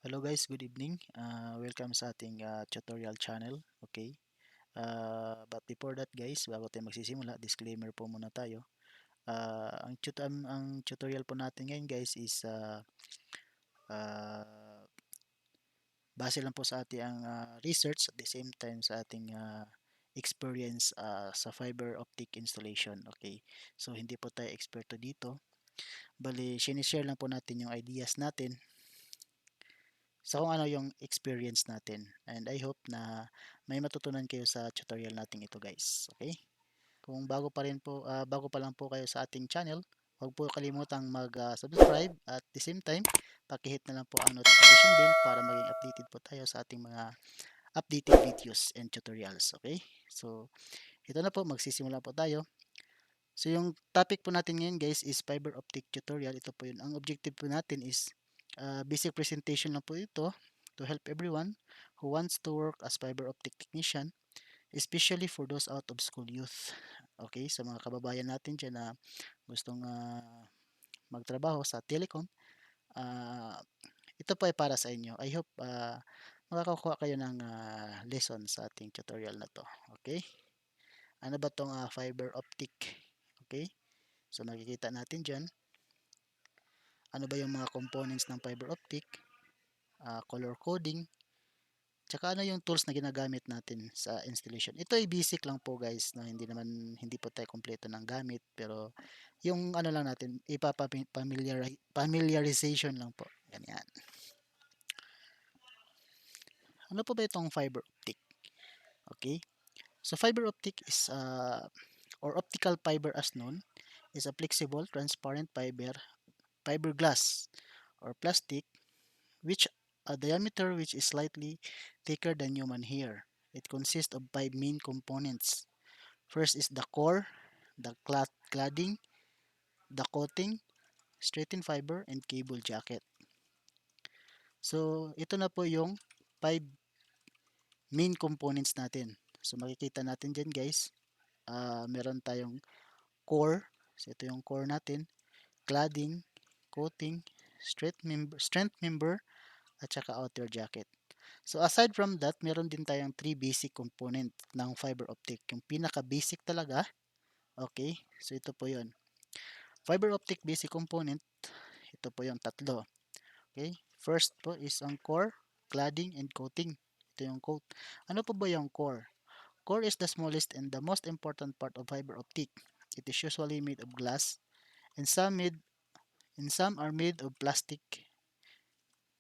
Hello guys, good evening. Welcome sa ating tutorial channel. Okay. But before that guys, bago tayo magsisimula, disclaimer po muna tayo. Ang tutorial po natin ngayon guys is uh, base lang po sa ating research at the same time sa ating experience sa fiber optic installation. Okay. So hindi po tayo eksperto dito. Bali, sinishare lang po natin yung ideas natin sa kung ano yung experience natin. And I hope na may matutunan kayo sa tutorial natin ito guys. Okay? Kung bago pa lang po kayo sa ating channel, huwag po kalimutang mag-subscribe at the same time, paki-hit na lang po ang notification bell para maging updated po tayo sa ating mga updated videos and tutorials. Okay? So, ito na po, magsisimula po tayo. So, yung topic po natin ngayon guys is fiber optic tutorial. Ito po yun. Ang objective po natin is basic presentation lang po ito to help everyone who wants to work as fiber optic technician, especially for those out of school youth. Okay, sa mga kababayan natin dyan na gustong magtrabaho sa telecom, uh, ito po ay para sa inyo. I hope makakakuha kayo ng lesson sa ating tutorial na to. Okay, ano ba tong fiber optic? Okay, so makikita natin dyan, ano ba yung mga components ng fiber optic, color coding, tsaka ano yung tools na ginagamit natin sa installation. Ito ay basic lang po guys, no? Hindi po tayo kompleto ng gamit, pero yung ano lang natin, familiarization lang po. Ganyan. Ano po ba itong fiber optic? Okay? So fiber optic is or optical fiber as known is a flexible, transparent fiberglass or plastic which a diameter which is slightly thicker than human hair. It consists of five main components. First is the core, the cladding, the coating, straighten fiber, and cable jacket. So, ito na po yung five main components natin. So, makikita natin dyan guys, meron tayong core. So, ito yung core natin, cladding, coating, strength member, at saka outer jacket. So, aside from that, meron din tayong three basic component ng fiber optic. Yung pinaka-basic talaga, okay? So, ito po yon. Fiber optic basic component, ito po yung tatlo. Okay? First po is ang core, cladding, and coating. Ito yung coat. Ano po ba yung core? Core is the smallest and the most important part of fiber optic. It is usually made of glass and some are made of plastic.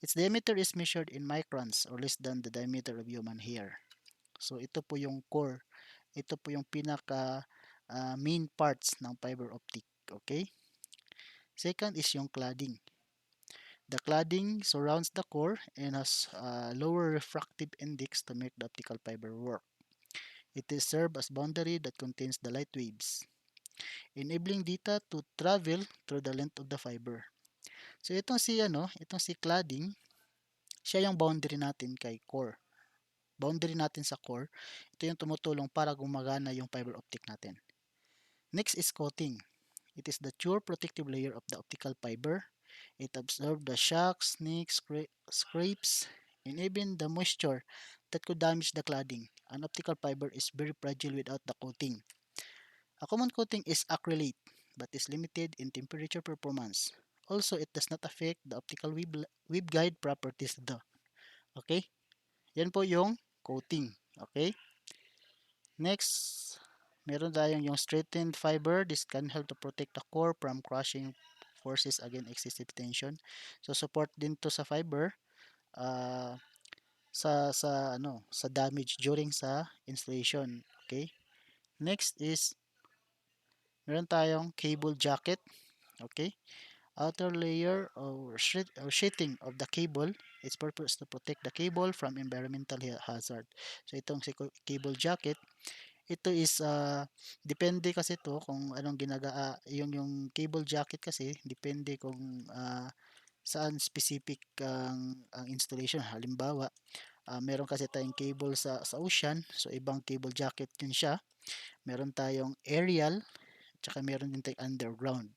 Its diameter is measured in microns or less than the diameter of human hair. So ito po yung core. Ito po yung pinaka main parts ng fiber optic. Okay? Second is yung cladding. The cladding surrounds the core and has a lower refractive index to make the optical fiber work. It is served as boundary that contains the light waves, enabling data to travel through the length of the fiber. So itong si cladding, siya yung boundary natin kay core. Boundary natin sa core, ito yung tumutulong para gumagana yung fiber optic natin. Next is coating. It is the pure protective layer of the optical fiber. It absorbs the shocks, nicks, scrapes, and even the moisture that could damage the cladding. An optical fiber is very fragile without the coating. A common coating is acrylate, but is limited in temperature performance. Also, it does not affect the optical waveguide properties though. Okay? Yan po yung coating. Okay? Next, meron tayong yung straightened fiber. This can help to protect the core from crushing forces against excessive tension. So support din to sa fiber uh, sa damage during sa installation. Okay? Next is meron tayong cable jacket. Okay? Outer layer or sheeting of the cable. Its purpose to protect the cable from environmental hazard. So itong si cable jacket, ito is depende kasi to kung anong yung cable jacket kasi depende kung saan specific ang installation. Halimbawa, meron kasi tayong cable sa ocean, so ibang cable jacket yun siya. Meron tayong aerial, tsaka meron din tayong underground.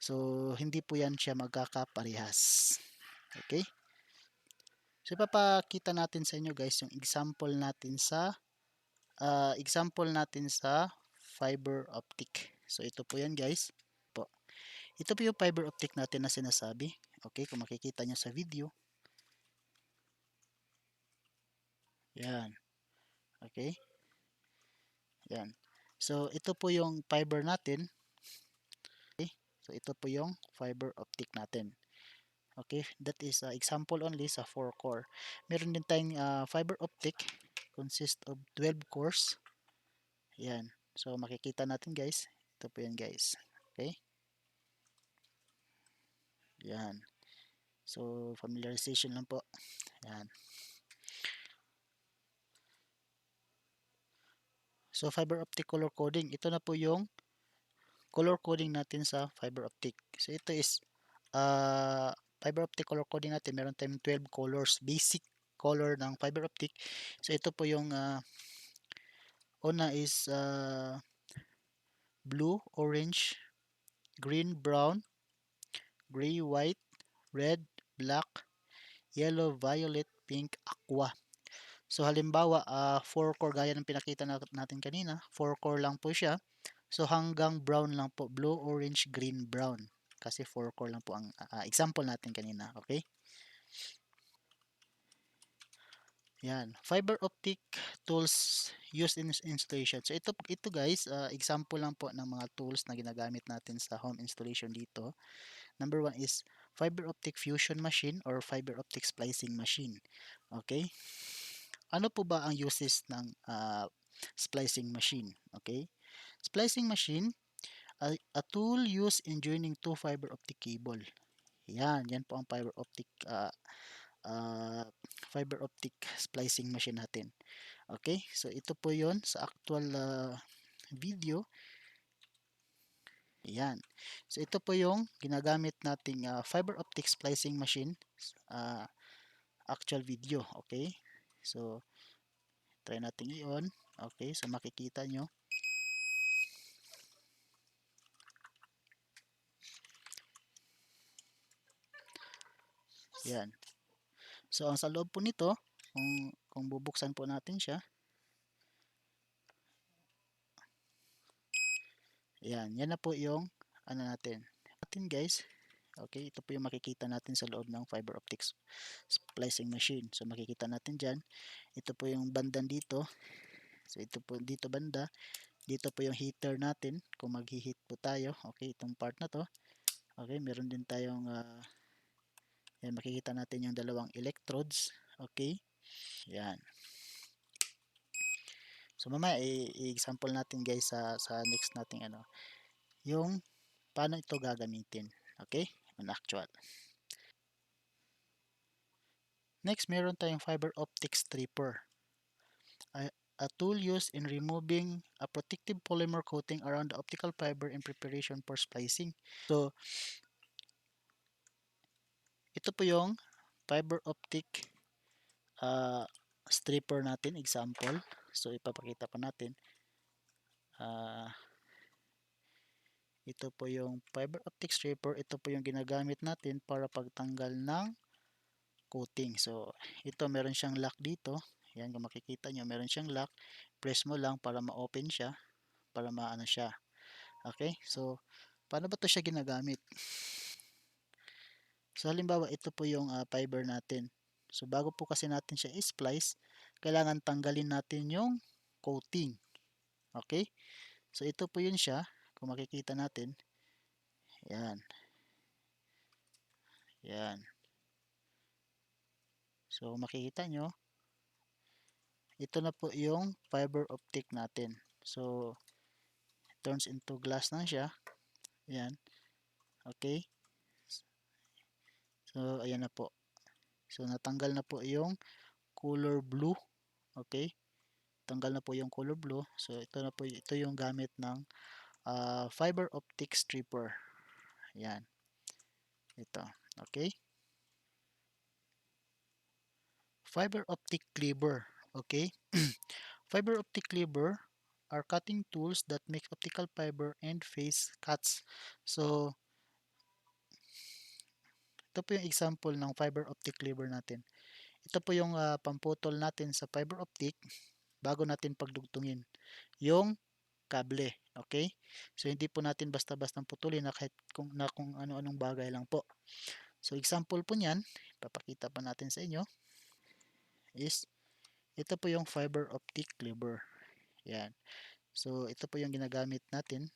So hindi po yan siya magkakaparehas. Okay? So ipapakita natin sa inyo guys yung example natin sa fiber optic. So ito po yan guys. Po. Ito po yung fiber optic natin na sinasabi. Okay, kung makikita nyo sa video. Yan. Okay. Yan. So ito po yung fiber natin. Okay. So ito po yung fiber optic natin. Okay, that is example only sa 4 core. Meron din tayong fiber optic consist of 12 cores. Yan. So makikita natin guys. Ito po yan guys. Okay. Yan. So familiarization lang po. Yan. So fiber optic color coding. Ito na po yung color coding natin sa fiber optic. So ito is fiber optic color coding natin. Meron tayong 12 colors. Basic color ng fiber optic. So ito po yung una is blue, orange, green, brown, gray, white, red, black, yellow, violet, pink, aqua. So halimbawa, 4 core gaya ng pinakita natin kanina, 4 core lang po siya. So hanggang brown lang po, blue, orange, green, brown. Kasi 4 core lang po ang example natin kanina, okay? Yan, fiber optic tools used in installation. So ito guys, example lang po ng mga tools na ginagamit natin sa home installation dito. Number one is fiber optic fusion machine or fiber optic splicing machine. Okay? Ano po ba ang uses ng splicing machine? Okay? Splicing machine, a tool used in joining two fiber optic cable. Yan po ang uh, fiber optic splicing machine natin. Okay? So ito po 'yon sa actual video. Yan. So ito po yung ginagamit nating fiber optic splicing machine actual video. Okay? So try natin i-on. Okay? So makikita nyo. Yan. So ang sa loob po nito, kung bubuksan po natin siya, yan na po yung ano natin. Guys, okay, ito po yung makikita natin sa loob ng fiber optics splicing machine. So makikita natin dyan, ito po yung bandan dito. So ito po dito banda, dito po yung heater natin kung maghi-heat po tayo. Okay, itong part na to. Okay, meron din tayong yan, makikita natin yung dalawang electrodes. Okay, yan. So mamaya i-example natin guys sa next nating ano, yung paano ito gagamitin. Okay, on actual. Next, meron tayong fiber optic stripper. A tool used in removing a protective polymer coating around the optical fiber in preparation for splicing. So, ito po yung fiber optic stripper natin, example. So, ipapakita pa natin. Ito po yung fiber optic stripper. Ito po yung ginagamit natin para pagtanggal ng coating. So, ito meron siyang lock dito. Yan, kung makikita nyo, meron siyang lock. Press mo lang para ma-open siya, para maano siya. Okay? So, paano ba ito siya ginagamit? So, halimbawa, ito po yung fiber natin. So, bago po kasi natin siya i-splice, kailangan tanggalin natin yung coating. Okay? So, ito po yun siya. Kung makikita natin. Yan. Yan. So, makikita nyo, ito na po yung fiber optic natin. So, turns into glass na siya. Yan. Okay. So, ayan na po. So, natanggal na po yung color blue. Okay. Tanggal na po yung color blue. So, ito na po, ito yung gamit ng fiber optic stripper. Yan. Ito. Okay. Fiber optic cleaver. Okay. Fiber optic cleaver are cutting tools that make optical fiber and phase cuts. So, ito po yung example ng fiber optic cleaver natin. ito po yung pamputol natin sa fiber optic bago natin pagdugtungin yung kable. Okay? So hindi po natin basta-bastang putulin na kahit kung ano-anong bagay lang po. So example po niyan, papakita pa natin sa inyo is ito po yung fiber optic cleaver. Yan. So ito po yung ginagamit natin,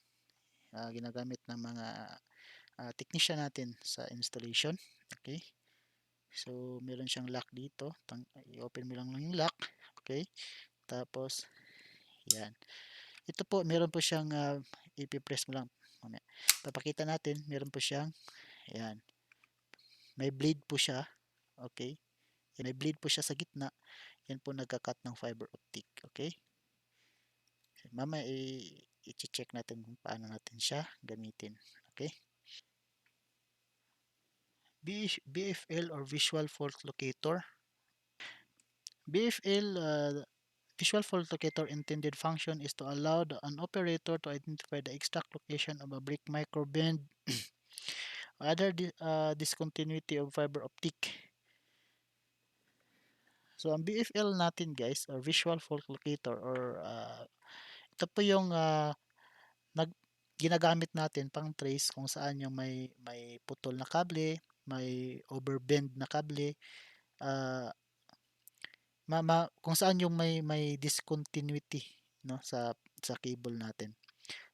ginagamit ng mga technician natin sa installation. Okay? So meron siyang lock dito. I-open mo lang yung lock. Okay? Tapos yan. Ito po, meron po siyang ipipress mo lang. Mamaya. Papakita natin, meron po siyang yan. May blade po siya. Okay? May blade po siya sa gitna. Yan po nagka-cut ng fiber optic. Okay? Mamaya i-check natin kung paano natin siya gamitin. Okay? BFL or Visual Fault Locator. BFL Visual Fault Locator intended function is to allow an operator to identify the exact location of a brick microbend or other discontinuity of fiber optic. So ang BFL natin guys or Visual Fault Locator or ito po yung nag ginagamit natin pang trace kung saan yung may putol na kable, may overbend na kable, uh, kung saan yung may discontinuity no sa cable natin.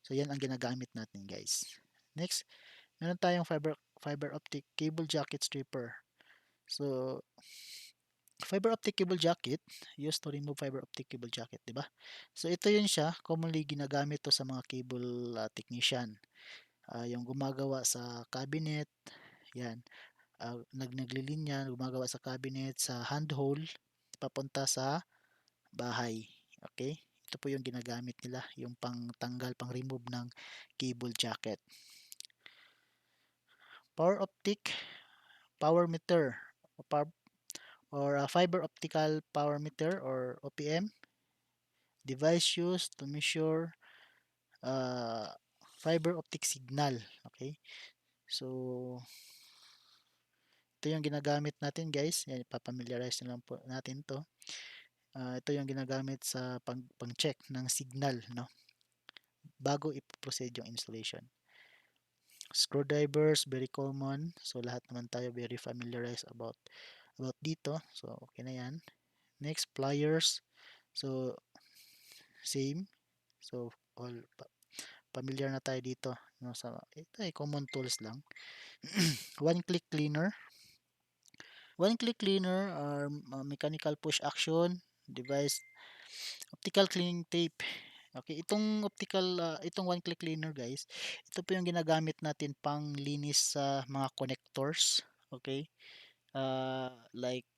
So yan ang ginagamit natin guys. Next, meron tayong fiber optic cable jacket stripper. So fiber optic cable jacket used to remove fiber optic cable jacket, di ba? So ito yun siya, commonly ginagamit to sa mga cable technician. Yung gumagawa sa cabinet, yan. Naglilinya, gumagawa sa cabinet, sa handhole, papunta sa bahay. Okay? Ito po yung ginagamit nila, yung pangtanggal, pang remove ng cable jacket. Power optic, power meter, or fiber optical power meter or OPM, device used to measure uh, fiber optic signal. Okay? So, ito yung ginagamit natin guys. Yan, ipapamiliarize na lang po natin to. Ito yung ginagamit sa pang-check ng signal, no? Bago i-proceed yung installation. Screwdrivers, very common. So, lahat naman tayo very familiarized about dito. So, okay na yan. Next, pliers. So, same. So, all familiar na tayo dito. No, ito ay common tools lang. One-click cleaner. One-click cleaner are mechanical push action device, optical cleaning tape. Okay, itong one-click cleaner guys, ito po yung ginagamit natin pang linis sa mga connectors. Okay, like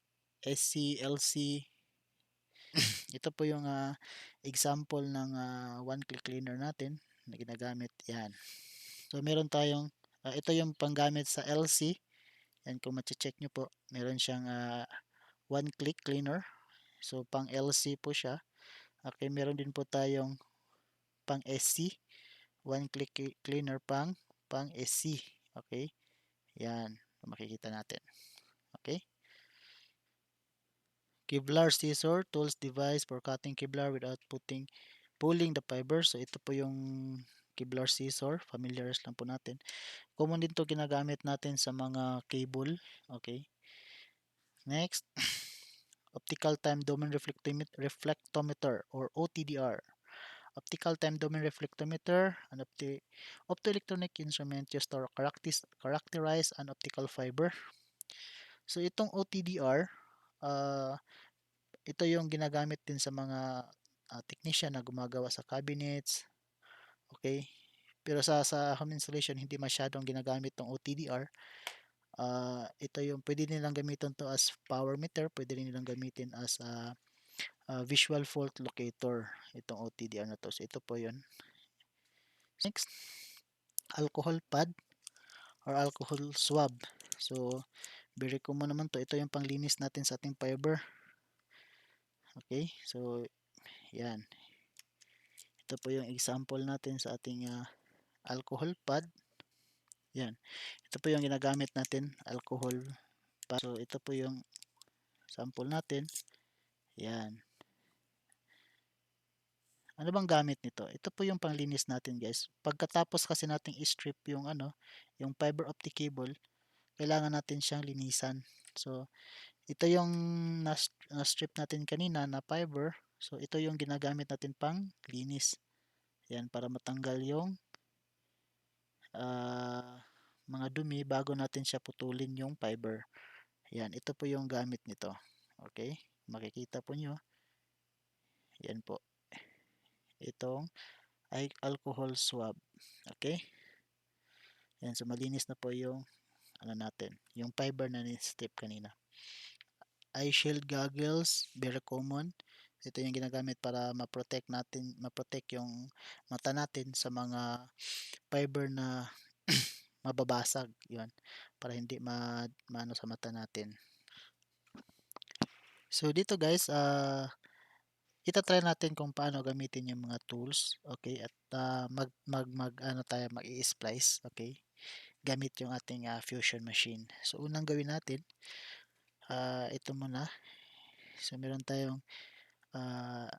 SC, LC. Ito po yung example ng one-click cleaner natin na ginagamit. Yan. So meron tayong, ito yung panggamit sa LC. Yan, kung check nyo po, meron siyang one-click cleaner. So pang LC po siya. Okay, meron din po tayong pang SC, one click cleaner pang SC. Okay? Yan, makikita natin. Okay? Kevlar scissor, tools device for cutting Kevlar without pulling the fiber. So ito po yung Kevlar scissor, familiar lang po natin. Common din to ginagamit natin sa mga cable. Okay? Next, optical time domain reflectometer or OTDR. Optical time domain reflectometer, an optoelectronic instrument used to characterize an optical fiber. So itong OTDR, ito yung ginagamit din sa mga technician na gumagawa sa cabinets. Okay? Pero sa home installation, hindi masyadong ginagamit tong OTDR. Ito yung pwede nilang gamitin to as power meter, pwede rin nilang gamitin as visual fault locator, itong OTDR na to. So ito po yun. Next, alcohol pad or alcohol swab. So, very common naman to. Ito yung panglinis natin sa ating fiber. Okay, so yan. Ito po yung example natin sa ating alcohol pad. Yan. Ito po yung ginagamit natin, alcohol pad. So, ito po yung sample natin. Yan. Ano bang gamit nito? Ito po yung panglinis natin guys. Pagkatapos kasi nating i-strip yung yung fiber optic cable, kailangan natin siyang linisan. So, ito yung na-strip natin kanina na fiber. So, ito yung ginagamit natin pang linis. Yan, para matanggal yung mga dumi bago natin siya putulin yung fiber. Yan, ito po yung gamit nito. Okay? Makikita po nyo. Yan po. Itong ay alcohol swab. Okay? Yan, so malinis na po yung natin, yung fiber na ni-strip kanina. Eye shield goggles, very common. Ito yung ginagamit para ma-protect yung mata natin sa mga fiber na mababasag, 'yun, para hindi maano sa mata natin. So dito guys, ita-try natin kung paano gamitin yung mga tools, okay? At mag ano tayo, mag-i-splice, okay? Gamit yung ating fusion machine. So unang gawin natin, ito muna. So meron tayong uh,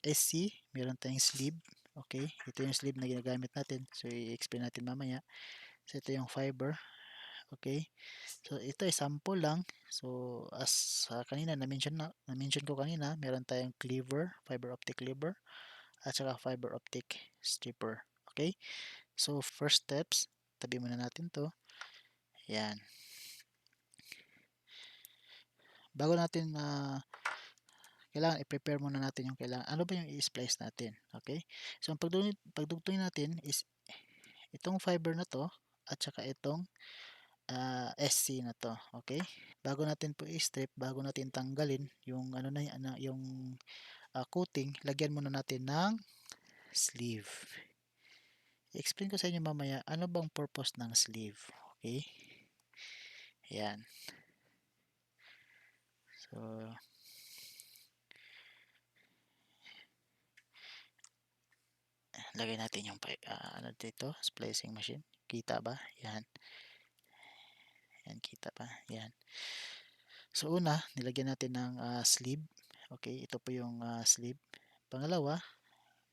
SC, meron tayong sleeve, okay? Ito yung sleeve na ginagamit natin. So i-explain natin mamaya. So ito yung fiber, okay? So ito ay sample lang. So as kanina na-mention ko kanina, meron tayong cleaver, fiber optic cleaver at saka fiber optic stripper. Okay? So first steps, tabi muna natin 'to. Yan. Bago natin kailangan i-prepare muna natin yung kailangan. Ano ba yung i-splice natin? Okay? So ang pagdugtong natin is itong fiber na 'to at saka itong SC na 'to. Okay? Bago natin po i-strip, bago natin tanggalin yung yung coating, lagyan muna natin ng sleeve. I-explain ko sa inyo mamaya ano bang purpose ng sleeve. Okay? Yan. So, lagay natin yung dito, splicing machine. Kita ba? Yan. Yan, kita pa. Yan. So, una, nilagyan natin ng sleeve. Okay, ito po yung sleeve. Pangalawa,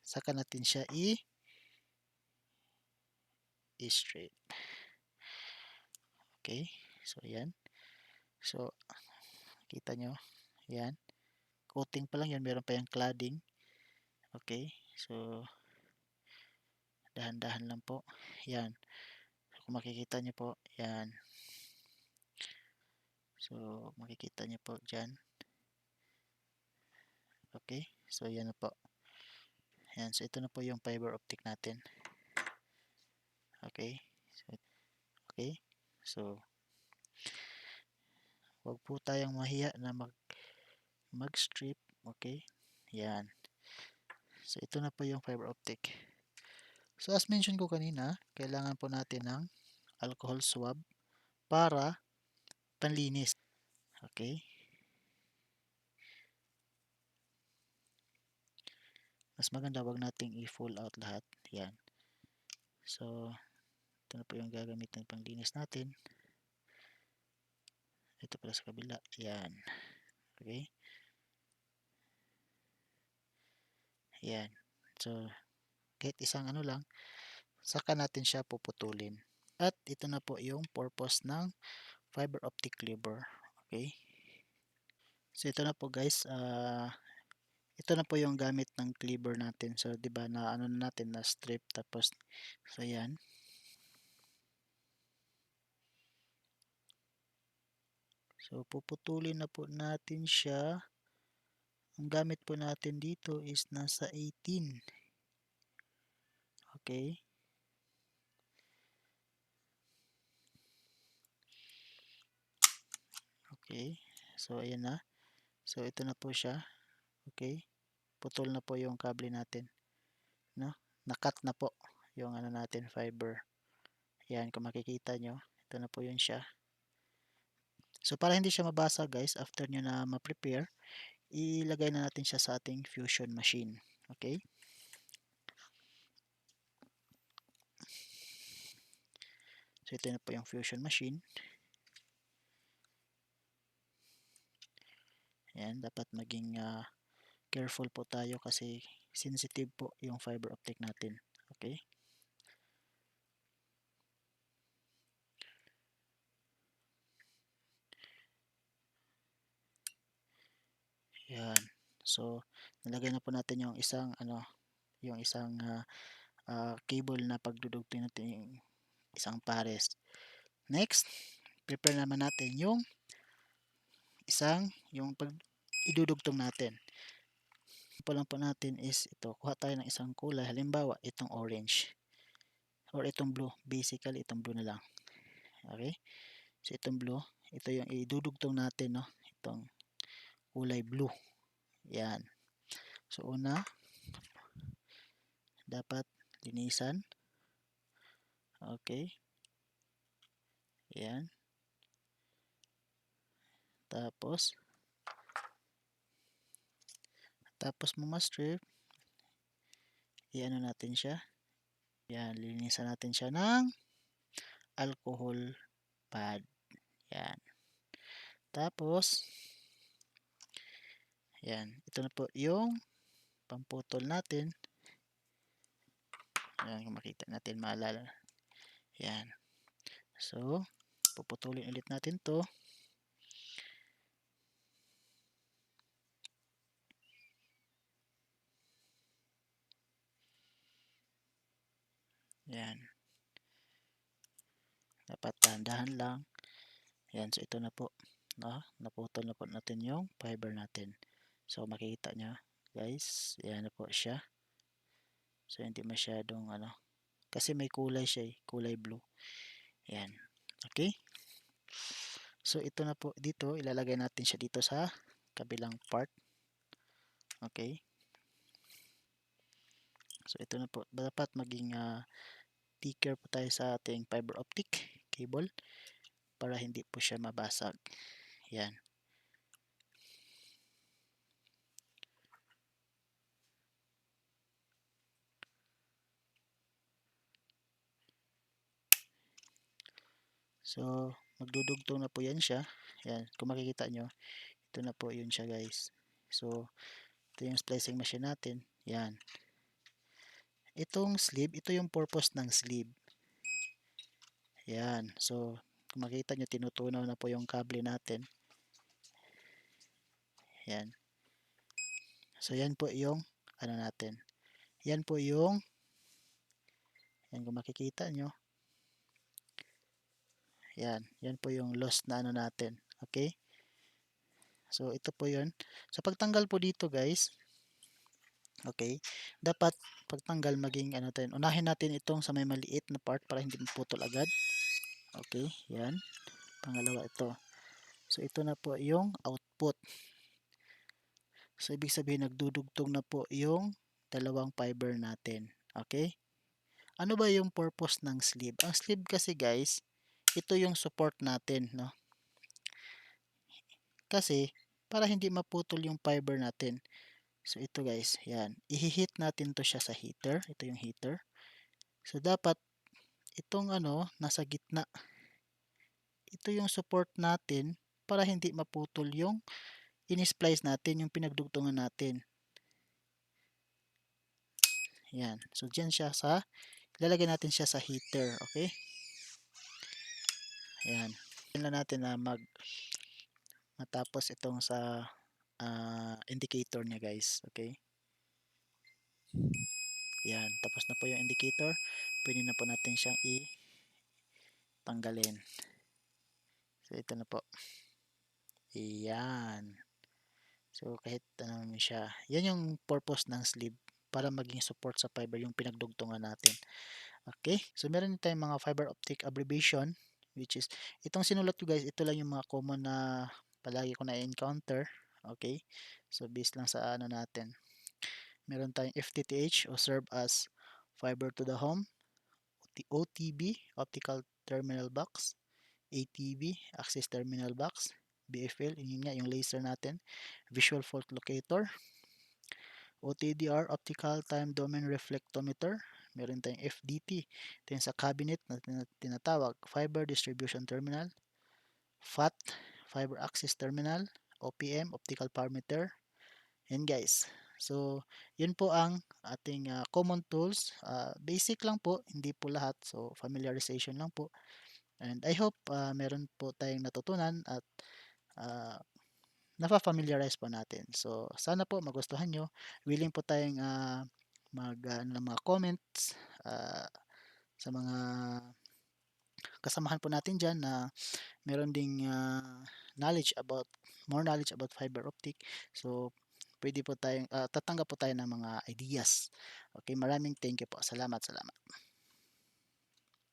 saka natin siya i-straight. Okay, so yan. So, kita nyo, yan. Coating pa lang yan, meron pa yung cladding. Okay, so, dahan-dahan lang po. Yan. So, kung makikita nyo po, yan. So, makikita nyo po dyan. Okay, so yan na po. Yan, so ito na po yung fiber optic natin. Okay, okay. So, wag po tayong mahiya na mag-strip. Okay, yan. So, ito na po yung fiber optic. So, as mentioned ko kanina, kailangan po natin ng alcohol swab para panlinis. Okay, mas maganda wag nating i-full out lahat. Yan. So, ito na po yung gagamitin panglinis natin. Ito pala sa kabila. Yan. Okay. Yan. So, kahit isang ano lang, saka natin siya puputulin. At ito na po yung purpose ng fiber optic cleaver. Okay. So, ito na po guys. Ito na po yung gamit ng cleaver natin. So, di ba na ano na natin na strip tapos so yan. So, puputulin na po natin siya. Ang gamit po natin dito is nasa 18. Okay. Okay. So, ayan na. So, ito na po siya. Okay. Putol na po yung kable natin. No? Nakat na po yung ano natin, fiber. Yan, kung makikita nyo. Ito na po yun siya. So, para hindi siya mabasa guys, after nyo na ma-prepare, ilagay na natin siya sa ating fusion machine. Okay? So, ito na po yung fusion machine. Ayan, dapat maging careful po tayo kasi sensitive po yung fiber optic natin. Okay? Ayan. So, nalagay na po natin yung isang cable na pagdudugtong natin yung isang pares. Next, prepare naman natin yung pag idudugtong natin. Po lang po natin is ito, kuha tayo ng isang kulay, halimbawa itong orange or itong blue, basically itong blue na lang. Okay? So itong blue, ito yung idudugtong natin, no? Itong kulay blue. Yan. So una, dapat linisan. Okay? Yan. Tapos mo strip, iano natin siya. Yan, linisan natin siya ng alcohol pad. Yan. Tapos, yan. Ito na po yung pamputol natin. Yan, kung makita natin, maalala. Yan. So, puputulin ulit natin to. Yan. Dapat dahan-dahan lang. Yan, so ito na po. No? Naputol na po natin yung fiber natin. So, makikita nyo, guys. Yan na po siya. So, hindi masyadong kasi may kulay siya, kulay blue. Yan. Okay? So, ito na po dito. Ilalagay natin siya dito sa kabilang part. Okay? So, ito na po. Dapat maging thicker po tayo sa ating fiber optic cable para hindi po siya mabasag. Yan. So, magdudugtong na po yan siya. Yan. Kung makikita nyo, ito na po yun siya, guys. So, ito yung splicing machine natin. Yan. Itong sleeve, ito yung purpose ng sleeve. Yan. So, kung makita nyo, tinutunaw na po yung kable natin. Yan. So, yan po yung natin. Yan po yung kung makikita nyo. Yan. Yan po yung lost na natin. Okay? So, ito po yun. So, pagtanggal po dito, guys. Okay? Dapat, pagtanggal maging tayo. Unahin natin itong sa may maliit na part para hindi maputol agad. Okay? Yan. Pangalawa ito. So, ito na po yung output. So, ibig sabihin, nagdudugtong na po yung dalawang fiber natin. Okay? Ano ba yung purpose ng sleeve? Ang sleeve kasi, guys, ito yung support natin, no? Kasi, para hindi maputol yung fiber natin. So, ito guys, yan. I-heat natin to siya sa heater. Ito yung heater. So, dapat, itong nasa gitna. Ito yung support natin para hindi maputol yung in-splice natin, yung pinagdugtungan natin. Yan. So, dyan siya ilalagay natin siya sa heater. Okay? Yan. Yan lang natin na matapos itong sa indicator niya, guys. Okay? Yan. Tapos na po yung indicator. Pwede na po natin siyang tanggalin. So, ito na po. Yan. So, kahit siya. Yan yung purpose ng sleeve para maging support sa fiber yung pinagdugtungan natin. Okay? So, meron tayong mga fiber optic abbreviation which is, itong sinulat ko guys, ito lang yung mga common na palagi ko na-encounter. Okay? So, based lang sa natin. Meron tayong FTTH o serve as fiber to the home. OTB, optical terminal box. ATB, access terminal box. BFL, yun nga yung laser natin. Visual fault locator. OTDR, optical time domain reflectometer. Meron tayong FDT. Ito yung sa cabinet na tinatawag. Fiber distribution terminal. FAT, fiber access terminal. OPM, optical parameter. Yan guys. So, yun po ang ating common tools. Basic lang po, hindi po lahat. So, familiarization lang po. And I hope meron po tayong natutunan at uh, nafa-familiarize po natin. So, sana po magustuhan nyo. Willing po tayong ng mga comments sa mga kasamahan po natin dyan na meron ding more knowledge about fiber optic. So, pwede po tayong tatanggap po tayo ng mga ideas. Okay, maraming thank you po. Salamat, salamat.